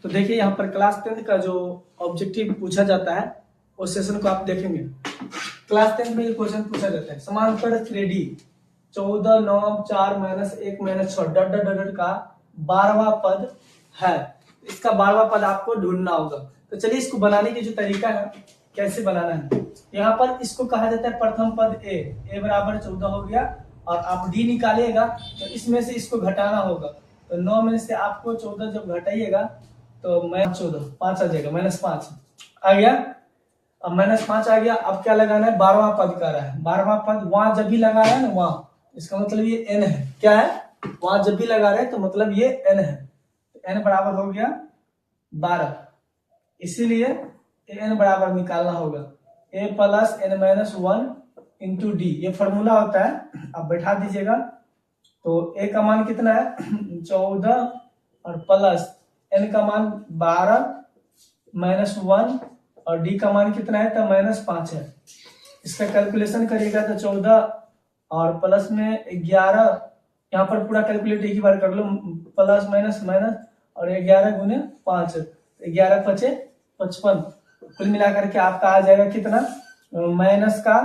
तो देखिए यहाँ पर क्लास 10 का जो ऑब्जेक्टिव पूछा जाता है उस सेशन को आप देखेंगे। क्लास 10 में ये क्वेश्चन पूछा जाता है, समांतर 3D 14 9 4 -1 -6 डट डट डट का 12वां पद है। इसका 12वां पद आपको ढूंढना होगा। तो चलिए इसको बनाने की जो तरीका है कैसे बनाना है। यहाँ पर इसको कहा जाता है प्रथम पद ए बराबर 14 हो गया और आप डी निकालिएगा तो इसमें से इसको घटाना होगा। तो 9 में से आपको 14 जब घटाइएगा तो -14 5 आ जाएगा, -5 आ गया। अब -5 आ गया। अब क्या लगाना है, 12वां पद कर रहा है। 12वां पद वहां जब भी लगा रहा है ना वहां, इसका मतलब ये n है। क्या है, वहां जब भी लगा रहे हैं तो मतलब ये n है। तो n बराबर हो गया 12, इसीलिए n बराबर निकालना होगा a plus n-1 into D, ये फॉर्मूला होता है। अब बैठा दीजिएगा। तो a का मान कितना है 14 और प्लस n का मान 12 -1 और d का मान कितना है तो -5 है। इसका कैलकुलेशन करिएगा तो 14 और प्लस में 11, यहाँ पर पूरा कैलकुलेट एक ही बार कर लो, प्लस माइनस माइनस और 11 गुने 5, 11 × 5 = 55। कुल मिलाकर के आपका आ जाएगा कितना, माइनस का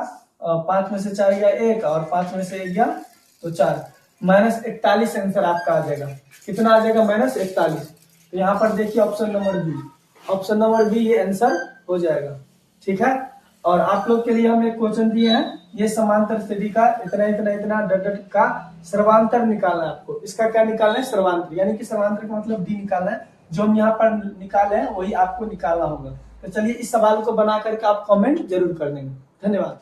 5 में से 4 गया 1 और 5 में से 1 गया तो 4, -41 आंसर आपका आ जाएगा। कितना आ जाएगा, -41। तो यहाँ पर देखिए option number B, option number B ये आंसर हो जाएगा। ठीक है। और आप लोग के लिए हम एक क्वेश्चन दिए हैं, ये समांतर स्थिति का इतना इतना इतना डट डट का सर्वांतर निकालना है आपको। इसका क्या निकालना है, सर्वांतर, यानी कि सर्वांतर का मतलब डी निकालना है। जो हम यहाँ पर निकाले हैं वही आपको निकालना होगा। तो चलिए इस सवाल को बना करके आप कमेंट जरूर कर देंगे। धन्यवाद।